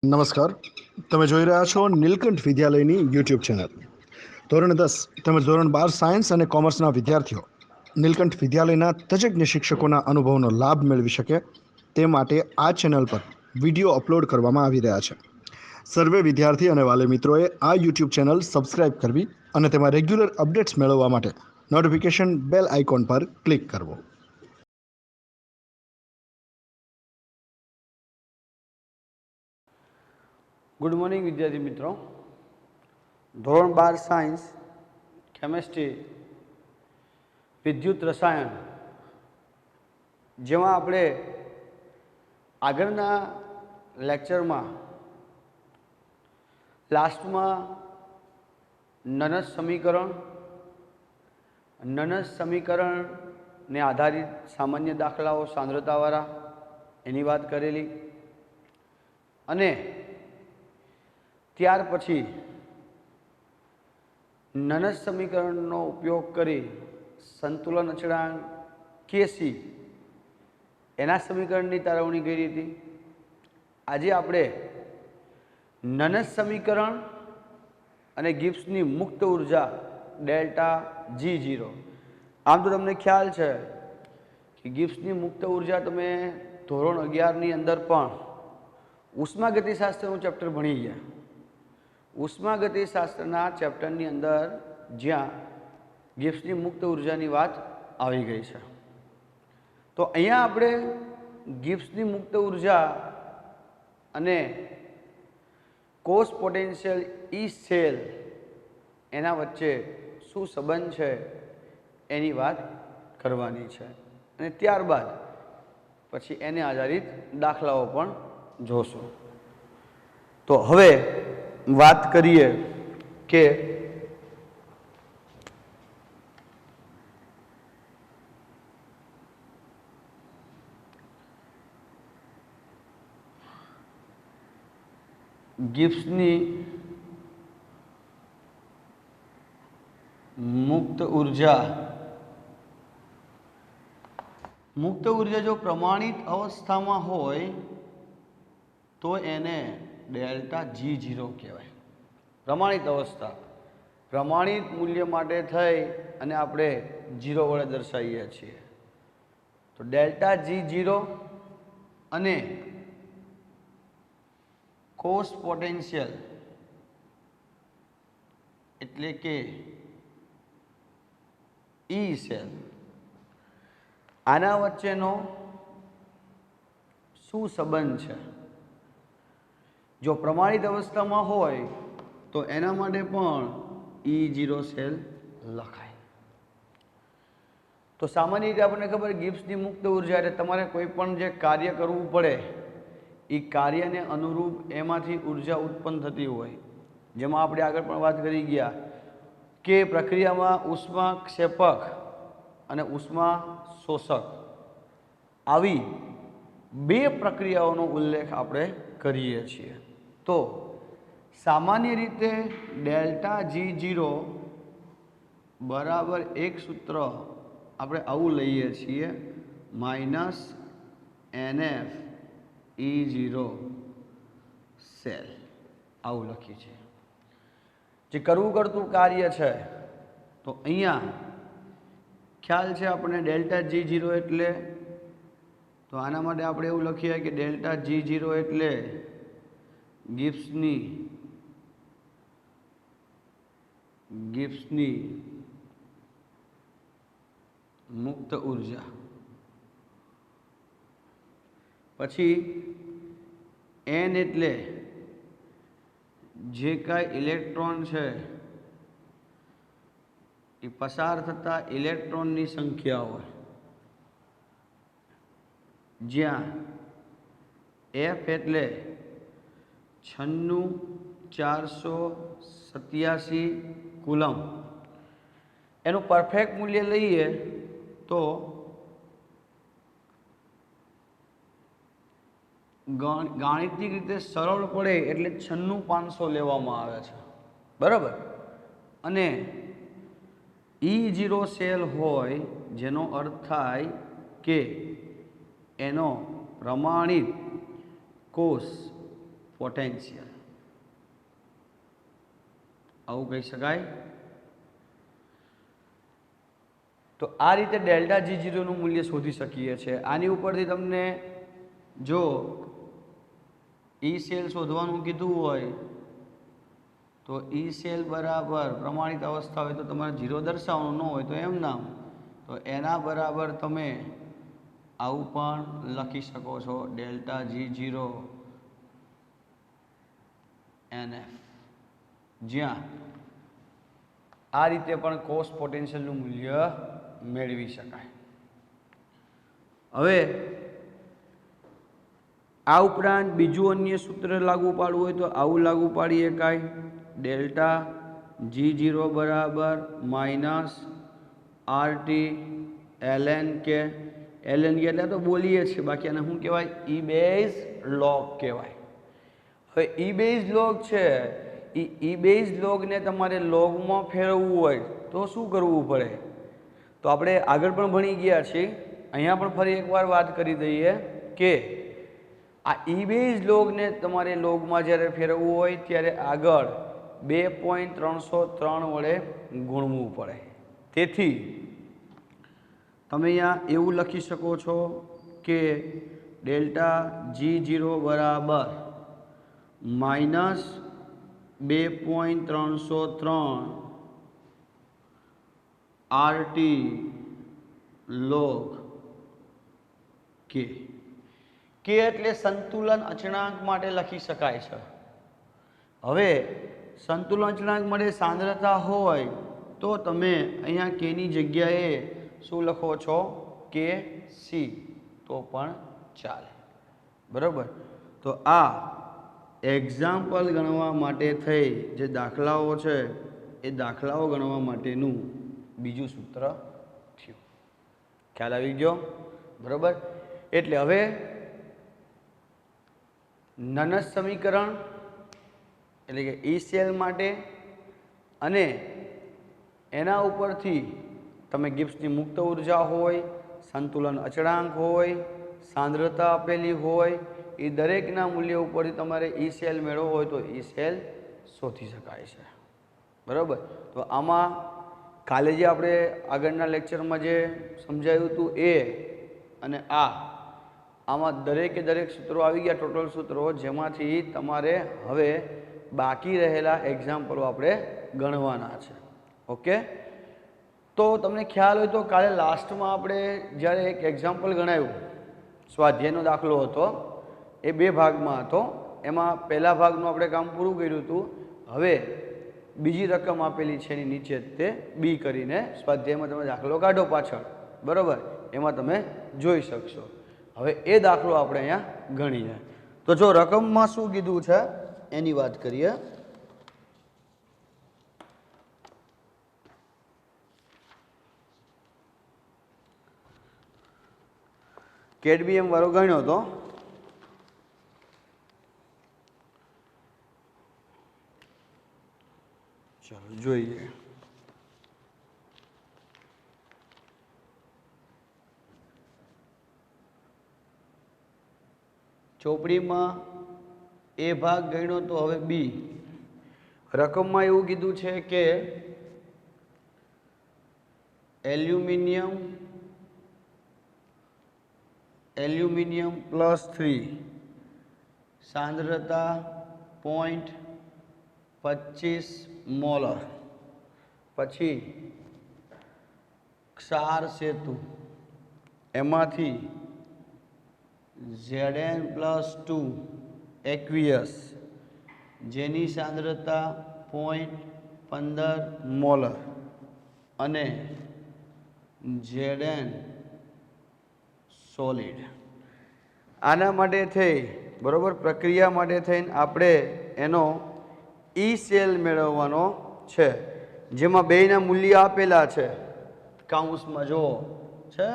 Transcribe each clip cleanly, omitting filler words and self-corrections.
નમસ્કાર. તમે જોઈ રહ્યા છો નીલકંઠ વિદ્યાલયની યુટ્યુબ ચેનલ. ધોરણ 10 તેમજ ધોરણ 12 સાયન્સ અને કોમર્સના વિદ્યાર્થીઓ નીલકંઠ વિદ્યાલયના તજજ્ઞ શિક્ષકોના અનુભવનો લાભ મેળવી શકે તે માટે આ ચેનલ પર વિડીયો અપલોડ કરવામાં આવી રહ્યા છે. સર્વે વિદ્યાર્થી અને વાલી મિત્રોએ આ યુટ્યુબ ચેનલ સબસ્ક્રાઇબ કરવી અને તેમાં રેગ્યુલર અપડેટ્સ મેળવવા માટે નોટિફિકેશન બેલ આઇકોન પર ક્લિક કરવો. ગુડ મોર્નિંગ વિદ્યાર્થી મિત્રો. ધોરણ 12 સાયન્સ, કેમેસ્ટ્રી, વિદ્યુત રસાયણ જેમાં આપણે આગળના લેક્ચરમાં લાસ્ટમાં નનસ સમીકરણને આધારિત સામાન્ય દાખલાઓ સાંદ્રતાવાળા એની વાત કરેલી અને ત્યાર પછી નનસ સમીકરણનો ઉપયોગ કરી સંતુલન અચળાંક કેસી એના સમીકરણની તારવણી કરી હતી. આજે આપણે નનસ સમીકરણ અને ગિબ્સની મુક્ત ઉર્જા ડેલ્ટા G0. આમ તો તમને ખ્યાલ છે કે ગિબ્સની મુક્ત ઉર્જા તમે ધોરણ 11ની અંદર પણ ઉષ્માગતિશાસ્ત્રનું ચેપ્ટર ભણી ગયા. ઉષ્માગતિશાસ્ત્રના ચેપ્ટરની અંદર જ્યાં ગિબ્સની મુક્ત ઉર્જાની વાત આવી ગઈ છે, તો અહીંયા આપણે ગિબ્સની મુક્ત ઉર્જા અને કોષ પોટેન્શિયલ ઈ સેલ એના વચ્ચે શું સંબંધ છે એની વાત કરવાની છે અને ત્યારબાદ પછી એને આધારિત દાખલાઓ પણ જોશું. તો હવે વાત કરીએ કે ગિબ્સની મુક્ત ઉર્જા જો પ્રમાણિત અવસ્થામાં હોય તો એને ડેલ્ટા G0 કહેવાય. પ્રમાણિત અવસ્થા, પ્રમાણિત મૂલ્ય માટે થઈ અને આપણે 0 વડે દર્શાવીએ છીએ. તો ડેલ્ટા G0 અને કોષ પોટેન્શિયલ એટલે કે ઈ સેલ, આના વચ્ચેનો શું સંબંધ છે? જો પ્રમાણિત અવસ્થામાં હોય તો એના માટે પણ E0 સેલ લખાય. તો સામાન્ય રીતે આપણને ખબર, ગિબ્સની મુક્ત ઉર્જા એટલે તમારે કોઈ પણ જે કાર્ય કરવું પડે એ કાર્યને અનુરૂપ એમાંથી ઉર્જા ઉત્પન્ન થતી હોય. જેમાં આપણે આગળ પણ વાત કરી ગયા કે પ્રક્રિયામાં ઉષ્માક્ષેપક અને ઉષ્મા શોષક આવી બે પ્રક્રિયાઓનો ઉલ્લેખ આપણે કરીએ છીએ. તો સામાન્ય રીતે ડેલ્ટા G0 બરાબર એક સૂત્ર આપણે આવું લઈએ છીએ, -NF E0 સેલ, આવું લખીએ છીએ. જે કરવું કરતું કાર્ય છે તો અહીંયા ખ્યાલ છે આપણને ડેલ્ટા G0 એટલે, તો આના માટે આપણે એવું લખીએ કે ડેલ્ટા G0 એટલે ગિબ્સની મુક્ત ઉર્જા. પછી N એટલે જે કાંઈ ઇલેક્ટ્રોન છે એ પસાર થતા ઇલેક્ટ્રોનની સંખ્યા હોય, જ્યાં F એટલે 96,487 કુલમ. એનું પરફેક્ટ મૂલ્ય લઈએ તો ગાણિતિક રીતે સરળ પડે એટલે 96,500 લેવામાં આવે છે, બરાબર. અને E0 સેલ હોય જેનો અર્થ થાય કે એનો પ્રમાણિત કોષ પોટેન્શિયલ આવું કહી શકાય. તો આ રીતે ડેલ્ટા G0 નું મૂલ્ય શોધી શકીએ છીએ. આની ઉપરથી તમને જો ઈ સેલ શોધવાનું કીધું હોય તો ઈ સેલ બરાબર પ્રમાણિત અવસ્થા હોય તો તમારે 0 દર્શાવવાનું ન હોય તો એમ નામ, તો એના બરાબર તમે આવું પણ લખી શકો છો ડેલ્ટા G0 NF, જ્યાં આ રીતે પણ કોસ પોટેન્શિયલનું મૂલ્ય મેળવી શકાય. હવે આ ઉપરાંત બીજું અન્ય સૂત્ર લાગુ પાડવું હોય તો આવું લાગુ પાડી શકાય. ડેલ્ટા G0 બરાબર માઇનસ RT ln કે ln કે એટલે તો બોલીએ છીએ, બાકી આને શું કહેવાય? ઈ બેઝ લોગ કહેવાય. હવે ઈ બેઝ લોગ છે, ઈ બેઝ લોગને તમારે લોગમાં ફેરવવું હોય તો શું કરવું પડે? તો આપણે આગળ પણ ભણી ગયા છીએ, અહીંયા પણ ફરી એકવાર વાત કરી દઈએ કે આ ઈ બેઝ લોગને તમારે લોગમાં જ્યારે ફેરવવું હોય ત્યારે આગળ 2.303 વડે ગુણવું પડે. તેથી તમે અહીંયા એવું લખી શકો છો કે ડેલ્ટા G0 બરાબર minus 2.303 RT log K. K એટલે સંતુલન અચળાંક માટે લખી શકાય છે. હવે સંતુલન અચળાંક માટે સાંદ્રતા હોય તો તમે અહીંયા K ની જગ્યાએ શું લખો છો? KC તો પણ ચાલે. બરાબર. તો આ એક્ઝામ્પલ ગણવા માટે થઈ જે દાખલાઓ છે એ દાખલાઓ ગણવા માટેનું બીજું સૂત્ર થયું. ખ્યાલ આવી ગયો? બરાબર. એટલે હવે નનસ સમીકરણ એટલે કે ઈ સેલ માટે અને એના ઉપરથી તમે ગિબ્સની મુક્ત ઉર્જા હોય, સંતુલન અચળાંક હોય, સાંદ્રતા આપેલી હોય, એ દરેકના મૂલ્ય ઉપરથી તમારે ઈ સેલ મેળવવો હોય તો ઈ સેલ શોધી શકાય છે. બરાબર. તો આમાં કાલે જે આપણે આગળના લેક્ચરમાં જે સમજાયું હતું એ અને આમાં દરેકે દરેક સૂત્રો આવી ગયા, ટોટલ સૂત્રો, જેમાંથી તમારે હવે બાકી રહેલા એક્ઝામ્પલો આપણે ગણવાના છે. ઓકે. તો તમને ખ્યાલ હોય તો કાલે લાસ્ટમાં આપણે જ્યારે એક એક્ઝામ્પલ ગણાયું, સ્વાધ્યાયનો દાખલો હતો, એ 2 ભાગમાં હતો. એમાં પહેલા ભાગનું આપણે કામ પૂરું કર્યું હતું. હવે બીજી રકમ આપેલી છે એની નીચે તે બી કરીને સ્વાધ્યાયમાં તમે દાખલો કાઢો પાછળ. બરાબર. એમાં તમે જોઈ શકશો. હવે એ દાખલો આપણે અહીંયા ગણીએ. તો જો રકમમાં શું કીધું છે એની વાત કરીએ. કેડમીયમ વાળો ગણ્યો તો ચાલો જોઈએ. ચોપડીમાં એ ભાગ ગણ્યો તો હવે બી. રકમમાં એવું કીધું છે કે એલ્યુમિનિયમ +3 સાંદ્રતા 0.25 મોલર. પછી ક્ષાર સેતુ એમાંથી Zn+2 એક્વિયસ જેની સાંદ્રતા 0.15 મોલર અને Zn સોલિડ. આના માટે થઈ બરાબર પ્રક્રિયા માટે થઈને આપણે એનો ઈ સેલ મેળવવાનો છે, જેમાં બેયના મૂલ્ય આપેલા છે. કાઉન્સમાં જુઓ છે,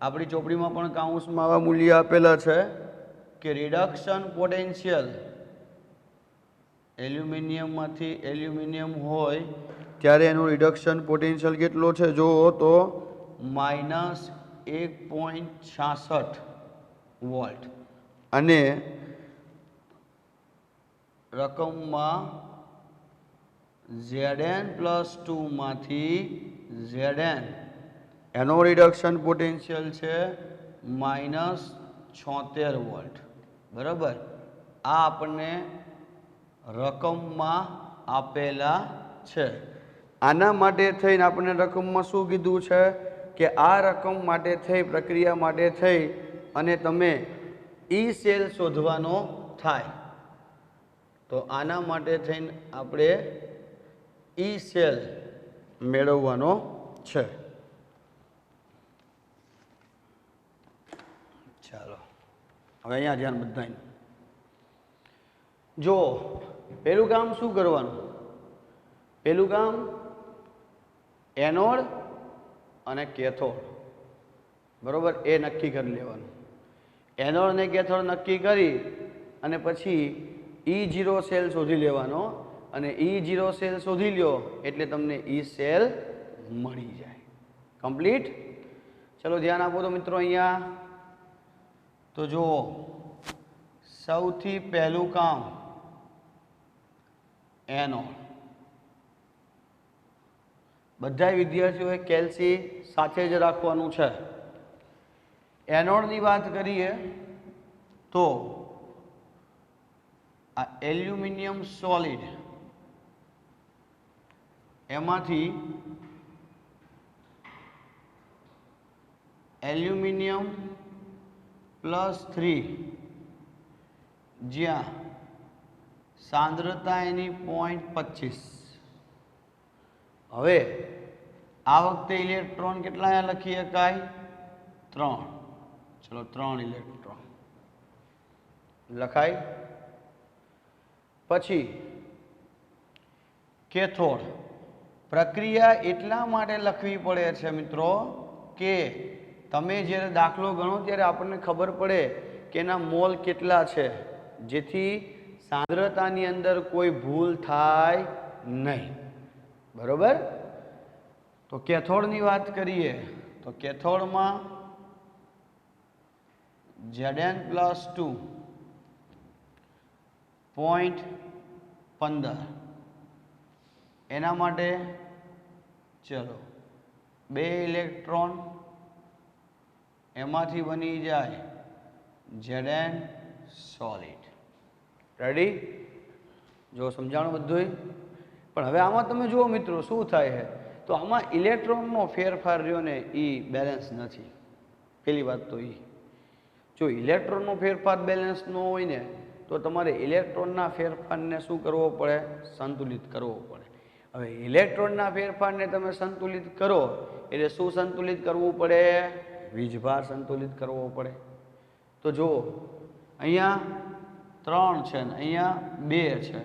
આપણી ચોપડીમાં પણ કાઉન્સમાં આવા મૂલ્ય આપેલા છે કે રિડક્શન પોટેન્શિયલ એલ્યુમિનિયમમાંથી એલ્યુમિનિયમ હોય ત્યારે એનું રિડક્શન પોટેન્શિયલ કેટલો છે જુઓ તો -1.66 વોલ્ટ અને રકમમાં Zn+2 માંથી Zn એનો રિડક્શન પોટેન્શિયલ છે -76 વોલ્ટ. બરાબર, આ આપણને રકમમાં આપેલા છે. આના માટે થઈને આપણને રકમમાં શું કીધું છે કે આ રકમ માટે થઈ, પ્રક્રિયા માટે થઈ અને તમે ઈ સેલ શોધવાનો થાય. તો આના માટે થઈને આપણે ઈ સેલ મેળવવાનો છે. ચાલો હવે અહીંયા ધ્યાન બધાનું. જો પહેલું કામ શું કરવાનું? પહેલું કામ એનોડ અને કેથોડ, બરોબર, એ નક્કી કરી લેવાનું. એનોડ અને કેથોડ નક્કી કરી અને પછી E0 સેલ શોધી લેવાનો, અને E0 સેલ શોધી લ્યો એટલે તમને ઈ સેલ મળી જાય. કમ્પ્લીટ. ચલો ધ્યાન આપો તો મિત્રો અહીંયા. તો જુઓ, સૌથી પહેલું કામ એનોડ. બધા વિદ્યાર્થીઓએ કેલ્સી સાથે જ રાખવાનું છે. એનોડની વાત કરીએ તો આ એલ્યુમિનિયમ સોલિડ, એમાંથી એલ્યુમિનિયમ +3, જ્યાં સાંદ્રતા એની 0.25. હવે આ વખતે ઇલેક્ટ્રોન કેટલા અહીંયા લખી શકાય? 3. ચલો 3 ઇલેક્ટ્રોન લખાય. પછી કેથોડ. પ્રક્રિયા એટલા માટે લખવી પડે છે મિત્રો કે તમે જ્યારે દાખલો ગણો ત્યારે આપણને ખબર પડે કે એના મોલ કેટલા છે, જેથી સાંદ્રતાની અંદર કોઈ ભૂલ થાય નહીં. બરોબર. તો કેથોડની વાત કરીએ તો કેથોડમાં Zn+2 0.15, એના માટે ચલો 2 ઇલેક્ટ્રોન, એમાંથી બની જાય Zn સોલિડ. રેડી? જો સમજાણું બધું. પણ હવે આમાં તમે જુઓ મિત્રો શું થાય છે, તો આમાં ઇલેક્ટ્રોનનો ફેરફાર રહ્યો ને એ બેલેન્સ નથી. પહેલી વાત તો એ, જો ઇલેક્ટ્રોનનો ફેરફાર બેલેન્સ ન હોય ને તો તમારે ઇલેક્ટ્રોનના ફેરફારને શું કરવો પડે? સંતુલિત કરવો પડે. હવે ઇલેક્ટ્રોનના ફેરફારને તમે સંતુલિત કરો એટલે શું સંતુલિત કરવું પડે? વીજભાર સંતુલિત કરવો પડે. તો જુઓ, અહીંયા 3 છે ને અહીંયા 2 છે,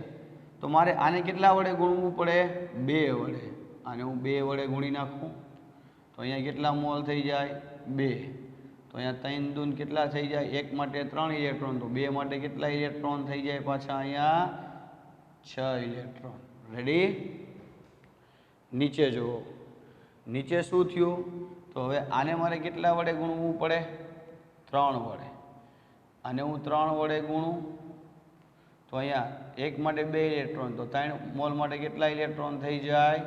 તો મારે આને કેટલા વડે ગુણવું પડે? 2 વડે. આને હું 2 વડે ગુણી નાખું તો અહીંયા કેટલા મોલ થઈ જાય? 2. તો અહીંયા 3 દૂન કેટલા થઈ જાય? 1 માટે 3 ઇલેક્ટ્રોન, તો 2 માટે કેટલા ઇલેક્ટ્રોન થઈ જાય? પાછા અહીંયા 6 ઇલેક્ટ્રોન. રેડી? નીચે જુઓ, નીચે શું થયું? તો હવે આને મારે કેટલા વડે ગુણવું પડે? 3 વડે. આને હું 3 વડે ગુણું તો અહીંયા 1 માટે 2 ઇલેક્ટ્રોન, તો 3 મોલ માટે કેટલા ઇલેક્ટ્રોન થઈ જાય?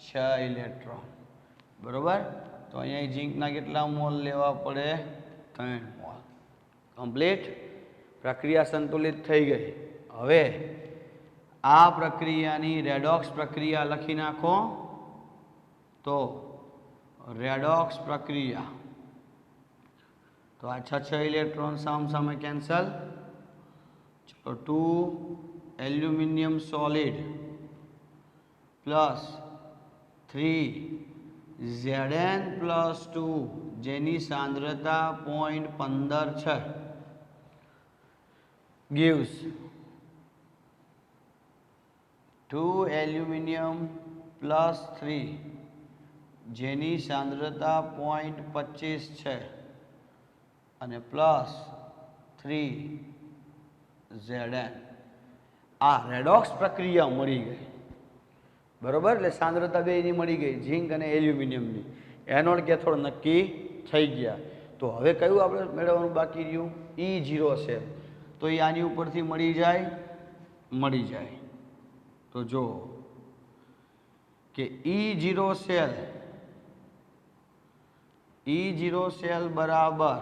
6 ઇલેક્ટ્રોન. બરોબર. તો અહીંયા ઝીંકના કેટલા મોલ લેવા પડે? 3 મોલ. કમ્પ્લીટ. પ્રક્રિયા સંતુલિત થઈ ગઈ. હવે આ પ્રક્રિયાની રેડોક્સ પ્રક્રિયા લખી નાખો. તો રેડોક્સ પ્રક્રિયા, તો આ 6 ઇલેક્ટ્રોન સામે કેન્સલ. ચલો 2 એલ્યુમિનિયમ સોલિડ +3 Zn+2, જેની સાંદ્રતા 0.15 છે, gives 2 એલ્યુમિનિયમ +3, જેની સાંદ્રતા 0.25 છે, અને +3 Zn. આ રેડોક્સ પ્રક્રિયા મળી ગઈ. બરોબર. એટલે સાંદ્રતા બેની મળી ગઈ, ઝીંક અને એલ્યુમિનિયમની. એનોડ કેથોડ નક્કી થઈ ગયા. તો હવે કયું આપણે મેળવવાનું બાકી રહ્યું? E0 cell. તો એ આની ઉપરથી મળી જાય મળી જાય. તો જો કે E0 સેલ બરાબર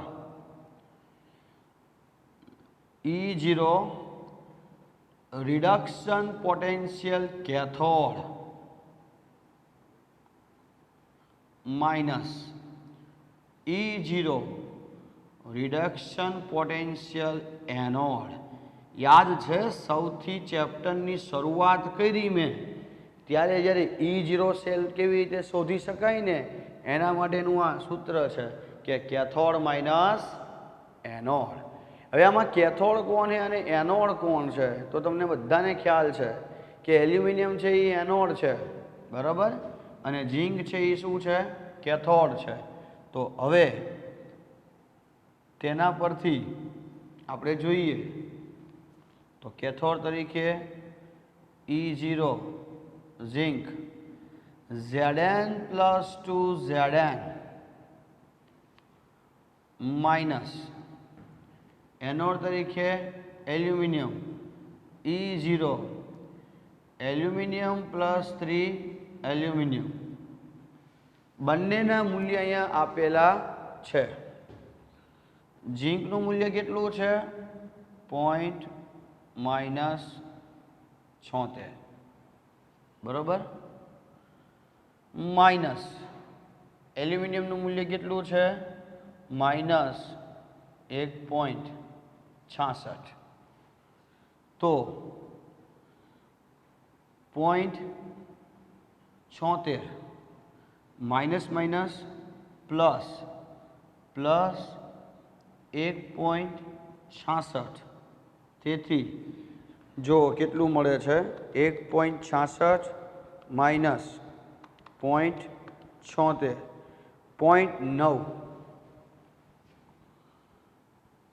E0 reduction potential cathode minus E0 reduction potential anode. યાદ છે સૌથી ચેપ્ટરની શરૂઆત કરી મેં ત્યારે જ્યારે E0 સેલ કેવી રીતે શોધી શકાય ને એના માટેનું આ સૂત્ર છે કે કેથોડ માઇનસ એનોડ. હવે આમાં કેથોડ કોણ છે અને એનોડ કોણ છે તો તમને બધાને ખ્યાલ છે કે એલ્યુમિનિયમ છે એ એનોડ છે, બરાબર, અને ઝીંક છે એ શું છે? કેથોડ છે. તો હવે તેના પરથી આપણે જોઈએ તો કેથોડ તરીકે E0 ઝીંક Zn+2Zn માઇનસ એનોડ તરીકે એલ્યુમિનિયમ E0 એલ્યુમિનિયમ +3 એલ્યુમિનિયમ. બંનેના મૂલ્ય અહીંયા આપેલા છે. ઝીંકનું મૂલ્ય કેટલું છે? -76, બરોબર, માઇનસ એલ્યુમિનિયમનું મૂલ્ય કેટલું છે? -1.66. તો 0.76 માઇનસ માઇનસ પ્લસ પ્લસ 1.66. તેથી જો કેટલું મળે છે? 1.66 માઇનસ 0.76 0.9.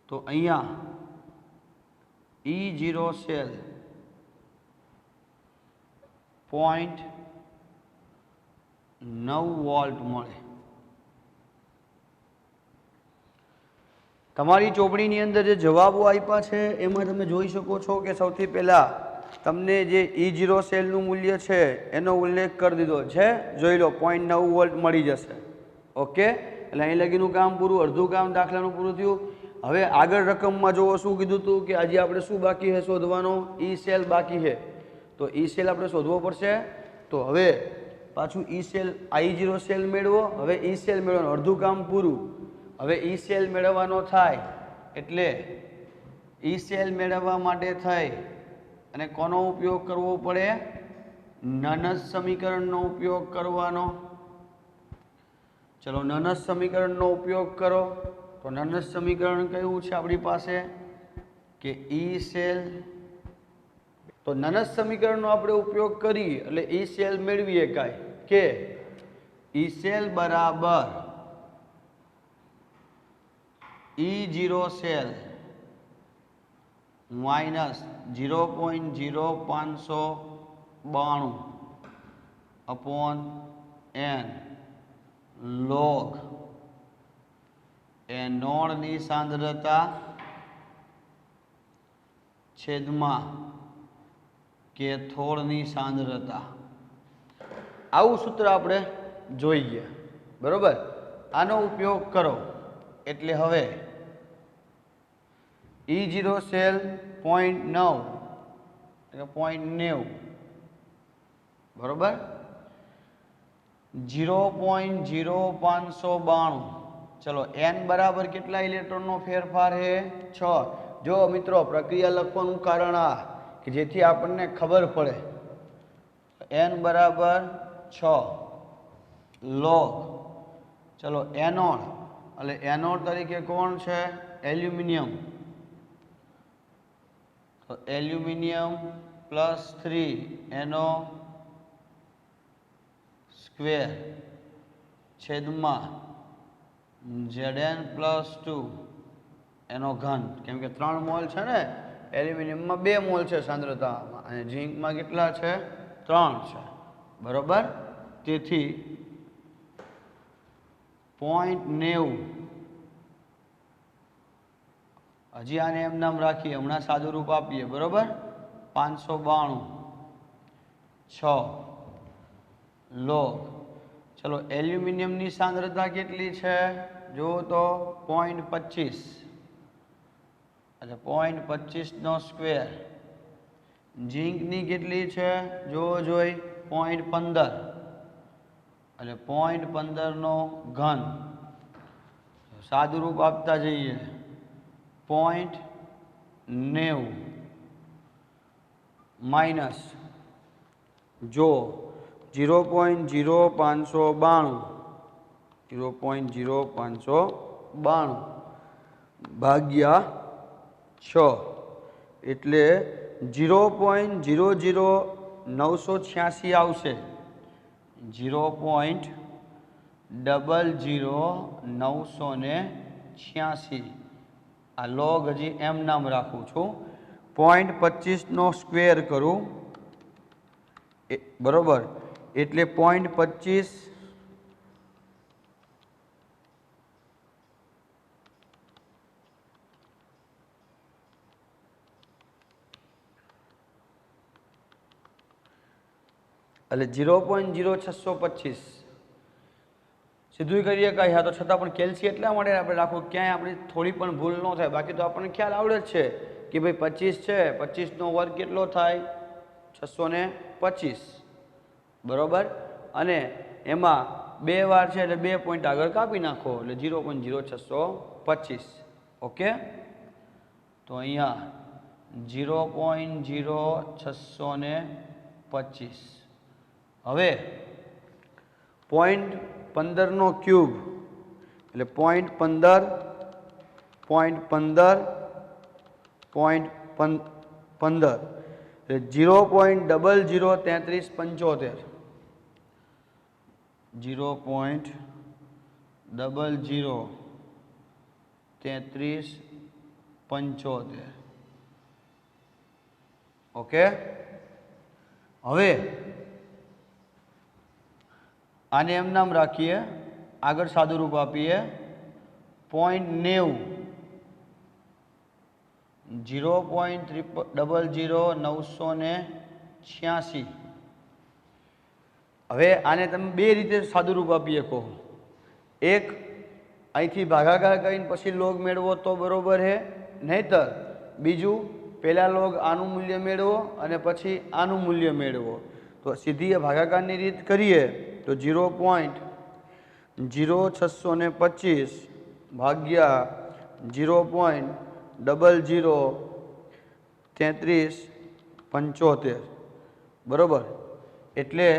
તો અહીંયા E0 સેલ 0.9 વોલ્ટ મળે. તમારી ચોપડીની અંદર જે જવાબો આપ્યા છે એમાં તમે જોઈ શકો છો કે સૌથી પહેલાં તમને જે E0 સેલનું મૂલ્ય છે એનો ઉલ્લેખ કરી દીધો છે. જોઈ લો 0.9 વોલ્ટ મળી જશે. ઓકે, એટલે અહીં લગીનું કામ પૂરું, અડધું કામ દાખલાનું પૂરું થયું. હવે આગળ રકમમાં જોવો શું કીધું હતું કે આજે આપણે શું બાકી છે શોધવાનો? E સેલ બાકી છે. તો E સેલ આપણે શોધવો પડશે. તો હવે પાછું E સેલ I0 સેલ મેળવો. હવે E સેલ મેળવવાનું, અડધું કામ પૂરું. હવે E સેલ મેળવવાનો થાય એટલે E સેલ મેળવવા માટે થઈ અને કોનો ઉપયોગ કરવો પડે? નનસ સમીકરણનો ઉપયોગ કરવાનો. ચલો નનસ સમીકરણનો ઉપયોગ કરો. તો નનસ સમીકરણ કયું છે આપણી પાસે? કે E સેલ. તો નનસ સમીકરણનો આપણે ઉપયોગ કરી એટલે E સેલ મેળવીએ કાંઈ કે E સેલ બરાબર E0 cell minus 0.0592 upon n log એનોડની સાંદ્રતા છેદમાં કેથોડની સાંદ્રતા. આવું સૂત્ર આપણે જોઈ ગયા, બરોબર. આનો ઉપયોગ કરો એટલે હવે E0 સેલ 0.9 એટલે 0.90, બરોબર, 0.0592. ચલો n બરાબર કેટલા ઇલેક્ટ્રોનનો ફેરફાર છે? 6. જો મિત્રો પ્રક્રિયા લખવાનું કારણ આ કે જેથી આપણને ખબર પડે. n બરાબર 6 લોગ, ચલો એનોડ, એટલે એનોડ તરીકે કોણ છે? એલ્યુમિનિયમ. તો એલ્યુમિનિયમ +3 એનો સ્ક્વેર છેદમાં Zn+2 એનો ઘન. કેમ કે 3 મોલ છે ને, એલ્યુમિનિયમમાં 2 મોલ છે સાંદ્રતામાં અને ઝીંકમાં કેટલા છે? 3 છે, બરોબર. તેથી 0.90. હજી આને એમ નામ રાખીએ, હમણાં સાદું રૂપ આપીએ, બરોબર. 592 6 log। चलो एल्युमिनियम ની सांद्रता કેટલી છે જો તો 0.25 એટલે 0.25 નો સ્ક્વેર। ઝીંક ની કેટલી છે જો જોઈ 0.15 એટલે 0.15 નો ઘન। સાદું રૂપ આપતા જઈએ 0.90 માઇનસ જો 0.0592 ભાગ્યા 6 એટલે 0.00986 આવશે। 0.00986 આ લોગ હજી એમ નામ રાખું છું। 0.25 નો સ્ક્વેર કરું બરોબર એટલે 0.25 એટલે 0.0625 સીધું કરીએ કાંઈ। હા તો છતાં પણ કેલ્સી એટલા માટે આપણે રાખવું ક્યાંય આપણી થોડી પણ ભૂલ ન થાય। બાકી તો આપણને ખ્યાલ આવડે જ છે કે ભાઈ 25 છે 25 નો વર્ગ કેટલો થાય 625 બરોબર। અને એમાં 2 વાર છે એટલે 2 પોઈન્ટ આગળ કાપી નાખો એટલે 0.0625 ઓકે। તો અહીંયા 0.0625 હવે 0.15 નો ક્યુબ એટલે 0.15 0.15 0.15 0.003375 0.003375 ઓકે। હવે આને એમ નામ રાખીએ આગળ સાદું રૂપ આપીએ 0.90 0.00986 હવે આને તમે બે રીતે સાદું રૂપ આપી શકો। એક અહીંથી ભાગાકાર કરીને પછી લોગ મેળવો તો બરોબર છે નહીતર બીજું પહેલા લોગ આનું મૂલ્ય મેળવો અને પછી આનું મૂલ્ય મેળવો। તો સીધી ભાગાકારની રીત કરીએ તો 0.0625 ભાગ્યા 0.003375 બરોબર એટલે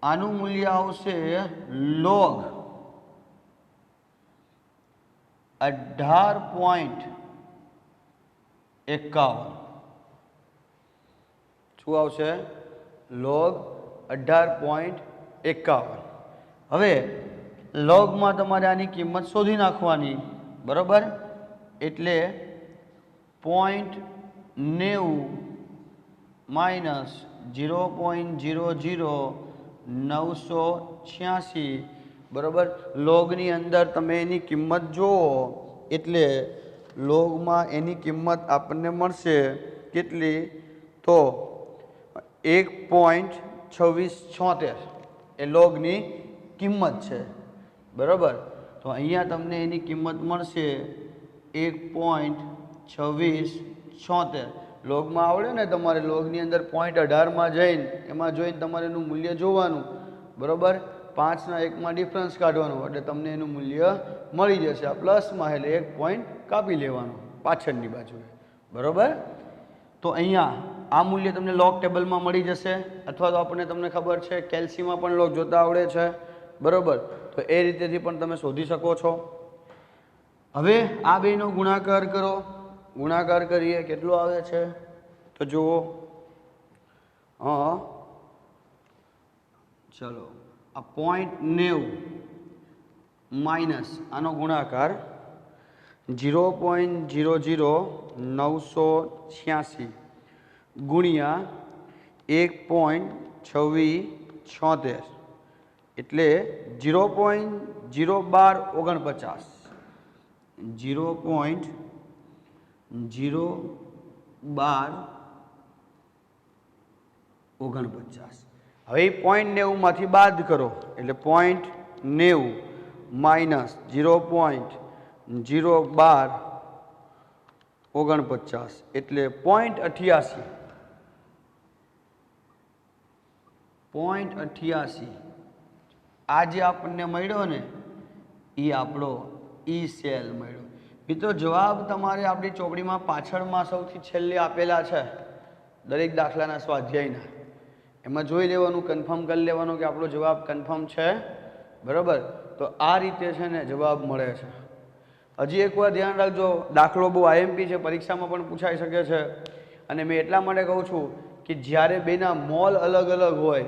આનું મૂલ્ય આવશે લોગ 18.51 શું આવશે લોગ 18.51। હવે લોગમાં તમારે આની કિંમત શોધી નાખવાની બરોબર એટલે 0.90 માઇનસ 0.00986 બરોબર। લોગની અંદર તમે એની કિંમત જુઓ એટલે લોગમાં એની કિંમત આપણને મળશે કેટલી તો 1.2676 એ લોગની કિંમત છે બરોબર। તો અહીંયા તમને એની કિંમત મળશે 1.2676 લોગમાં આવડે ને તમારે લોગની અંદર 0.18 જઈને એમાં જોઈને તમારે એનું મૂલ્ય જોવાનું બરોબર। 5ના 1માં ડિફરન્સ કાઢવાનો એટલે તમને એનું મૂલ્ય મળી જશે। આ પ્લસમાં એટલે 1 પોઈન્ટ કાપી લેવાનો પાછળની બાજુએ બરોબર। તો અહીંયા આ મૂલ્ય તમને લોગ ટેબલમાં મળી જશે અથવા તો આપણને તમને ખબર છે કેલ્સીમાં પણ લોગ જોતા આવડે છે બરોબર। તો એ રીતેથી પણ તમે શોધી શકો છો। હવે આ બેનો ગુણાકાર કરો ગુણાકાર કરીએ કેટલો આવે છે તો જુઓ ચલો આ 0.90 માઇનસ આનો ગુણાકાર 0.00986 ગુણ્યા 1.2676 એટલે 0.01249 0.01249 49. હવે 0.90 બાદ કરો એટલે 0.90 માઇનસ 0.012 એટલે 0.88. 0.88 આ જે આપણને મળ્યો ને એ આપણો ઈ સેલ મળ્યો. મિત્રો જવાબ તમારે આપણી ચોપડીમાં પાછળમાં સૌથી છેલ્લે આપેલા છે દરેક દાખલાના સ્વાધ્યાયના. એમાં જોઈ લેવાનું, કન્ફર્મ કરી લેવાનું કે આપણો જવાબ કન્ફર્મ છે. બરાબર, તો આ રીતે છે ને જવાબ મળે છે. હજી એકવાર ધ્યાન રાખજો, દાખલો બહુ આઈએમપી છે, પરીક્ષામાં પણ પૂછાઈ શકે છે. અને મેં એટલા માટે કહું છું કે જ્યારે બેના મોલ અલગ અલગ હોય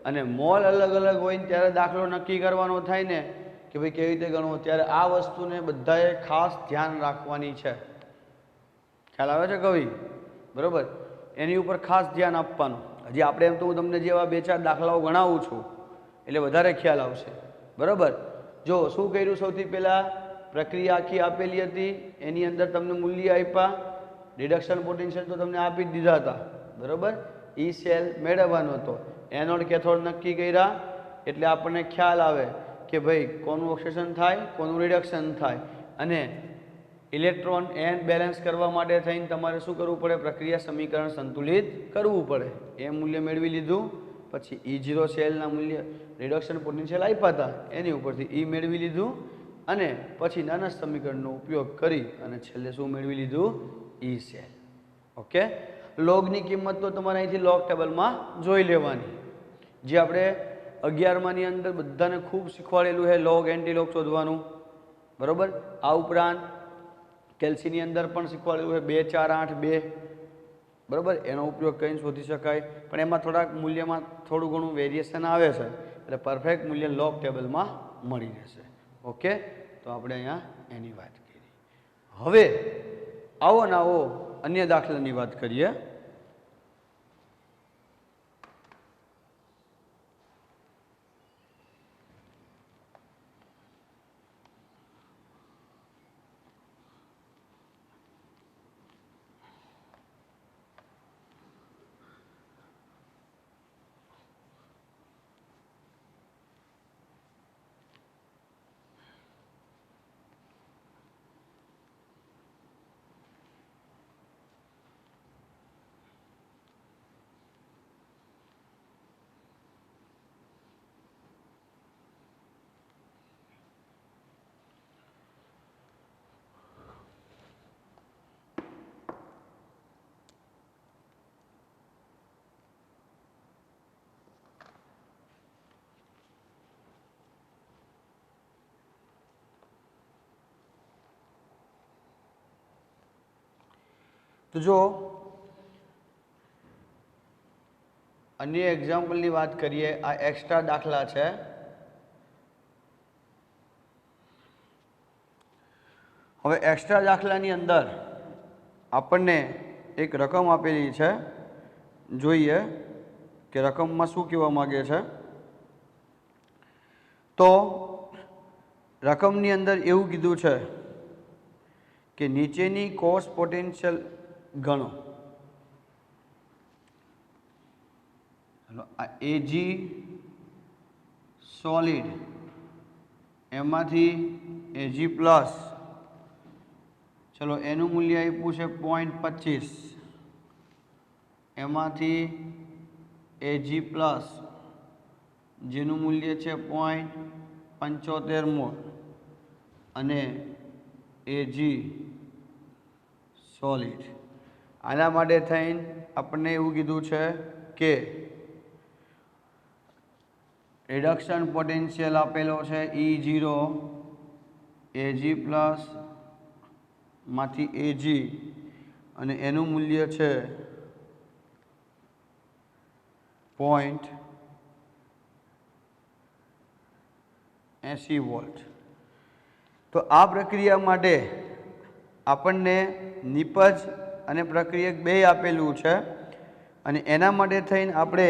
અને મોલ અલગ અલગ હોય ને ત્યારે દાખલો નક્કી કરવાનો થાય ને કે ભાઈ કેવી રીતે ગણવો, ત્યારે આ વસ્તુને બધાએ ખાસ ધ્યાન રાખવાની છે. ખ્યાલ આવે છે કવિ? બરાબર, એની ઉપર ખાસ ધ્યાન આપવાનું. હજી આપણે એમ તો હું તમને જેવા 2-4 દાખલાઓ ગણાવું છું એટલે વધારે ખ્યાલ આવશે. બરાબર, જો શું કર્યું, સૌથી પહેલાં પ્રક્રિયા આખી આપેલી હતી, એની અંદર તમને મૂલ્ય આપ્યા, રિડક્શન પોટેન્શિયલ તો તમને આપી જ દીધા હતા. બરાબર, ઈ સેલ મેળવવાનો હતો, એનોડ કેથોડ નક્કી કર્યા એટલે આપણને ખ્યાલ આવે કે ભાઈ કોનું ઓક્સિડેશન થાય, કોનું રિડક્શન થાય. અને ઇલેક્ટ્રોન એન બેલેન્સ કરવા માટે થઈને તમારે શું કરવું પડે, પ્રક્રિયા સમીકરણ સંતુલિત કરવું પડે. એ મૂલ્ય મેળવી લીધું, પછી E0 સેલના મૂલ્ય રિડક્શન પોટેન્શિયલ આપ્યા હતા એની ઉપરથી E મેળવી લીધું, અને પછી નાના સમીકરણનો ઉપયોગ કરી અને છેલ્લે શું મેળવી લીધું, ઈ સેલ. ઓકે, લોગની કિંમત તો તમારે અહીંથી લોગ ટેબલમાં જોઈ લેવાની, જે આપણે 11માની અંદર બધાને ખૂબ શીખવાડેલું છે લોગ એન્ટીલોગ શોધવાનું. બરાબર, આ ઉપરાંત કેલ્સીની અંદર પણ શીખવાડેલું છે 2 4 8 2. બરાબર, એનો ઉપયોગ કરીને શોધી શકાય, પણ એમાં થોડાક મૂલ્યમાં થોડું ઘણું વેરિએશન આવે છે, એટલે પરફેક્ટ મૂલ્ય લોગ ટેબલમાં મળી રહેશે. ઓકે, તો આપણે અહીંયા એની વાત કરી. હવે આવો ને આવો અન્ય દાખલાની વાત કરીએ. તો જો અન્ય એક્ઝામ્પલની વાત કરીએ, આ એક્સ્ટ્રા દાખલા છે. હવે એક્સ્ટ્રા દાખલાની અંદર આપણને એક રકમ આપેલી છે, જોઈએ કે રકમમાં શું કહેવા માગે છે. તો રકમની અંદર એવું કીધું છે કે નીચેની કોષ પોટેન્શિયલ ગણો. આ Ag સોલિડ, એમાંથી Ag પ્લસ, ચલો એનું મૂલ્ય આપ્યું છે 0.25, એમાંથી Ag પ્લસ જેનું મૂલ્ય છે 0.75 મોલ, અને Ag સોલિડ. આના માટે થઈને આપણને એવું કીધું છે કે રિડક્શન પોટેન્શિયલ આપેલો છે E0 Ag પ્લસ માંથી Ag, અને એનું મૂલ્ય છે 0.80 વોલ્ટ. તો આ પ્રક્રિયા માટે આપણને નિપજ અને પ્રક્રિયક બે આપેલું છે, અને એના માટે થઈને આપણે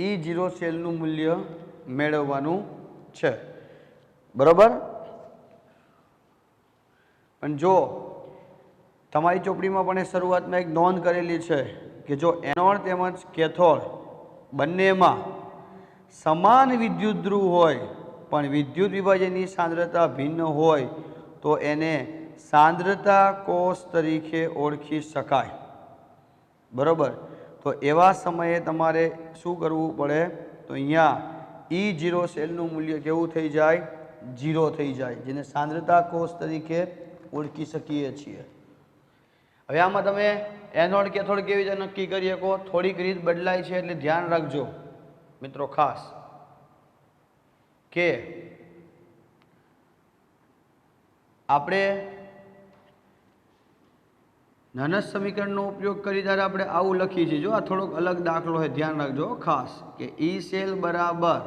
E0 સેલનું મૂલ્ય મેળવવાનું છે. બરાબર, પણ જો તમારી ચોપડીમાં પણ એ શરૂઆતમાં એક નોંધ કરેલી છે કે જો એનોડ તેમજ કેથોડ બંનેમાં સમાન વિદ્યુત ધ્રુવ હોય પણ વિદ્યુત વિભાજનની સાંદ્રતા ભિન્ન હોય તો એને સાંદ્રતા કોષ તરીકે ઓળખી શકાય. બરાબર. તો એવા સમયે તમારે શું કરવું પડે? તો અહીંયા E0 સેલનું મૂલ્ય કેવું થઈ જાય? 0 થઈ જાય, જેને સાંદ્રતા કોષ તરીકે ઓળખી શકીએ છીએ. હવે આમાં તમે એનોડ કેથોડ કેવી રીતે નક્કી કરી શકો? થોડીક રીત બદલાય છે એટલે ધ્યાન રાખજો મિત્રો ખાસ, કે આપણે નનસ સમીકરણનો ઉપયોગ કરી ત્યારે આપણે આવું લખીએ છીએ. જો આ થોડોક અલગ દાખલો છે, ધ્યાન રાખજો ખાસ, કે E સેલ બરાબર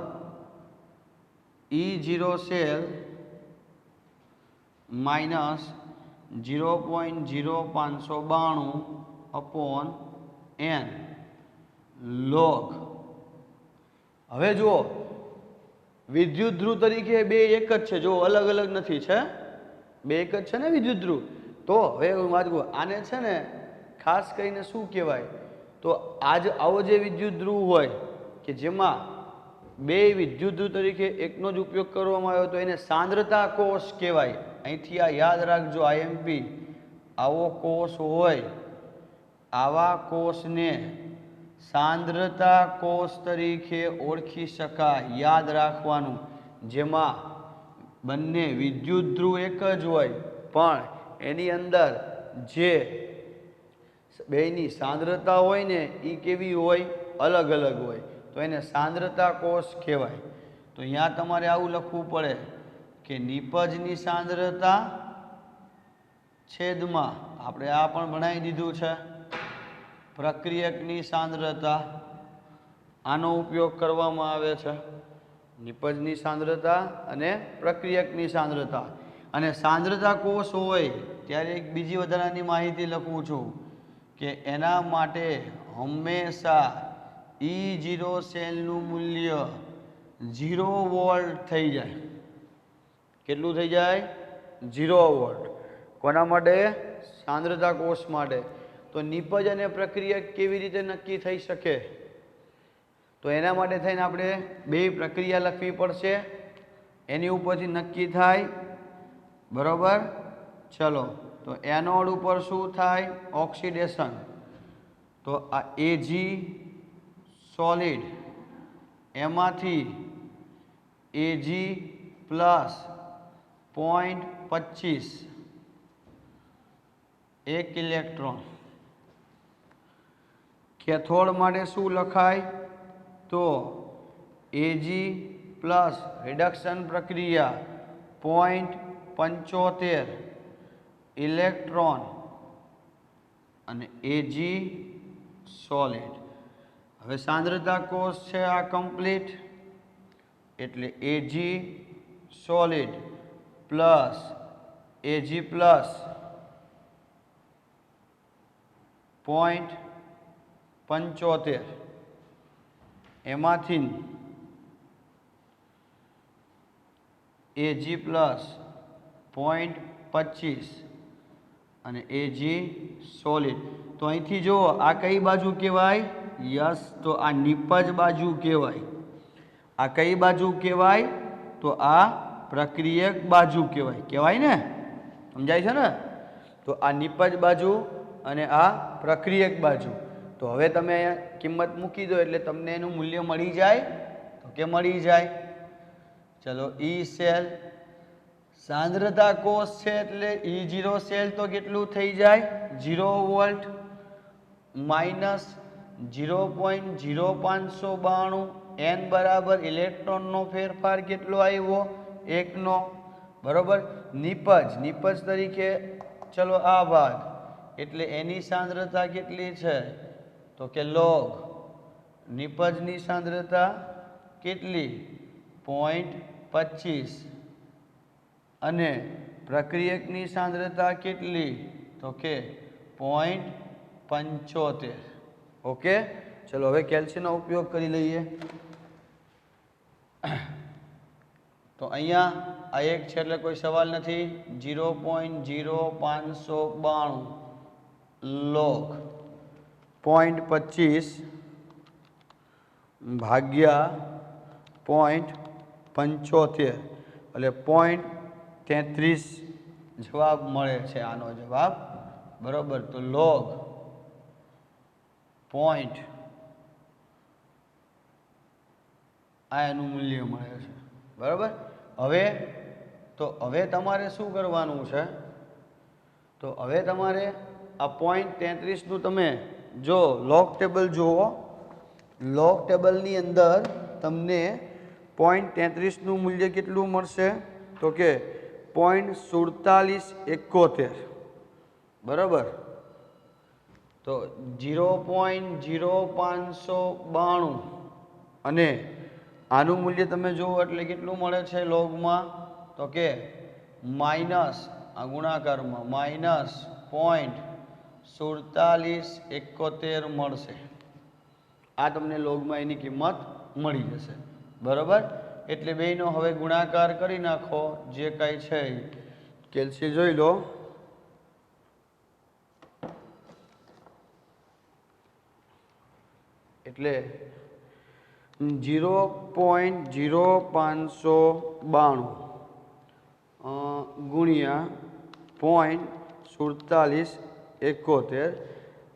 E0 cell minus 0.0592 upon n log. હવે જુઓ, વિદ્યુત ધ્રુવ તરીકે બે એક જ છે, જો અલગ અલગ નથી, છે બે એક જ છે ને વિદ્યુત ધ્રુવ. તો હવે હું વાત કહું, આને છે ને ખાસ કરીને શું કહેવાય? તો આવો જે વિદ્યુત ધ્રુવ હોય કે જેમાં બે વિદ્યુત ધ્રુવ તરીકે એકનો જ ઉપયોગ કરવામાં આવ્યો તો એને સાંદ્રતા કોષ કહેવાય. અહીંથી આ યાદ રાખજો, આઈએમપી. આવો કોષ હોય, આવા કોષને સાંદ્રતા કોષ તરીકે ઓળખી શકાય. યાદ રાખવાનું, જેમાં બંને વિદ્યુત ધ્રુવ એક જ હોય પણ એની અંદર જે બેની સાંદ્રતા હોય ને એ કેવી હોય? અલગ અલગ હોય, તો એને સાંદ્રતા કોષ કહેવાય. તો અહીંયા તમારે આવું લખવું પડે કે નિપજની સાંદ્રતા છેદમાં, આપણે આ પણ ભણાવી દીધું છે, પ્રક્રિયકની સાંદ્રતા. આનો ઉપયોગ કરવામાં આવે છે, નિપજની સાંદ્રતા અને પ્રક્રિયકની સાંદ્રતા. અને સાંદ્રતા કોષ હોય ત્યારે એક બીજી વધારાની માહિતી લખું છું કે એના માટે હંમેશા E0 સેલનું મૂલ્ય 0 વોલ્ટ થઈ જાય. કેટલું થઈ જાય? 0 વોલ્ટ. કોના માટે? સાંદ્રતા કોષ માટે. તો નિપજ અને પ્રક્રિયક કેવી રીતે નક્કી થઈ શકે? તો એના માટે થઈને આપણે બે પ્રક્રિયા લખવી પડશે, એની ઉપરથી નક્કી થાય. બરોબર. ચલો, તો એનોડ ઉપર શું થાય? ઓક્સિડેશન. તો આ Ag સોલિડ, એમાંથી Ag પ્લસ 0.25 એક ઇલેક્ટ્રોન. કેથોડ માટે શું લખાય? તો Ag પ્લસ રિડક્શન પ્રક્રિયા 0.75 ઇલેક્ટ્રોન અને Ag સોલિડ. હવે સાંદ્રતા કોષ છે આ કમ્પ્લીટ, એટલે Ag solid plus Ag plus 0.75, એમાંથી Ag પ્લસ 0.25 અને Ag સોલિડ. તો અહીંથી જો આ કઈ બાજુ કહેવાય? યસ, તો આ નિપજ બાજુ કહેવાય. આ કઈ બાજુ કહેવાય? તો આ પ્રક્રિયક બાજુ કહેવાય. કહેવાય ને? સમજાય છે ને? તો આ નિપજ બાજુ અને આ પ્રક્રિયક બાજુ. તો હવે તમે અહીંયા કિંમત મૂકી દો એટલે તમને એનું મૂલ્ય મળી જાય. તો કે મળી જાય. ચલો, E સેલ સાંદ્રતા કોષ છે એટલે E0 સેલ તો કેટલું થઈ જાય? 0 વોલ્ટ માઇનસ 0.0592 n બરાબર ઇલેક્ટ્રોનનો ફેરફાર કેટલો આવ્યો? 1 નો. બરોબર. નિપજ તરીકે ચલો આ ભાગ, એટલે એની સાંદ્રતા કેટલી છે? તો કે લોગ. નિપજની સાંદ્રતા કેટલી? 0.25 અને પ્રક્રિયકની સાંદ્રતા કેટલી? તો કે 0.75. ઓકે. ચલો હવે કેલ્શિયમનો ઉપયોગ કરી લઈએ. તો અહીંયા આ એક છે એટલે કોઈ સવાલ નથી. 0.0592 લોગ 0.25 ભાગ્યા 0.75 એટલે 0.33 જવાબ મળે છે આનો જવાબ બરાબર. તો લોગ પોઈન્ટ આ એનું મૂલ્ય મળે છે બરાબર. હવે તમારે શું કરવાનું છે? તો હવે તમારે આ 0.33નું તમે જો લોગ ટેબલ જુઓ, લોગ ટેબલની અંદર તમને 0.33નું મૂલ્ય કેટલું મળશે? તો કે 0.4771 બરાબર. તો 0.0592 અને આનું મૂલ્ય તમે જુઓ એટલે કેટલું મળે છે લોગમાં? તો કે માઇનસ આ ગુણાકારમાં -0.4771 મળશે. આ તમને લોગમાં એની કિંમત મળી જશે બરાબર. એટલે બેયનો હવે ગુણાકાર કરી નાખો, જે કાંઈ છે કેલ્સી જોઈ લો. એટલે 0.0592 ગુણ્યા 0.4771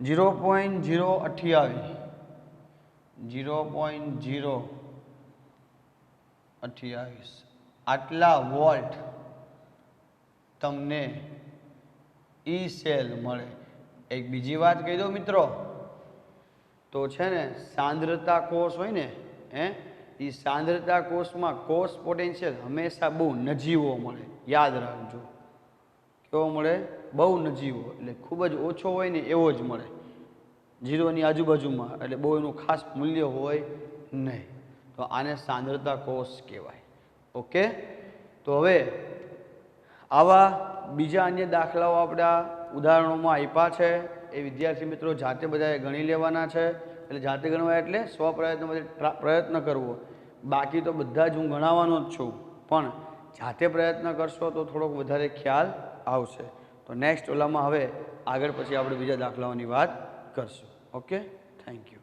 0.028 આટલા વોલ્ટ તમને ઈ સેલ મળે. એક બીજી વાત કહી દો મિત્રો, તો છે ને સાંદ્રતા કોષ હોય ને એ સાંદ્રતા કોષમાં કોષ પોટેન્શિયલ હંમેશા બહુ નજીવો મળે. યાદ રાખજો, કેવો મળે? બહુ નજીવો, એટલે ખૂબ જ ઓછો હોય ને એવો જ મળે, ઝીરોની આજુબાજુમાં, એટલે બહુ એનું ખાસ મૂલ્ય હોય નહીં. તો આને સાંદ્રતા કોષ કહેવાય. ઓકે. તો હવે આવા બીજા અન્ય દાખલાઓ આપણા ઉદાહરણોમાં આપ્યા છે, એ વિદ્યાર્થી મિત્રો જાતે બધાએ ગણી લેવાના છે. એટલે જાતે ગણવા એટલે પ્રયત્ન કરવો. બાકી તો બધા જ હું ગણાવવાનો જ છું, પણ જાતે પ્રયત્ન કરશો તો થોડોક વધારે ખ્યાલ આવશે. તો નેક્સ્ટ ઓલામાં હવે આગળ પછી આપણે બીજા દાખલાઓની વાત કરશું. Okay, thank you.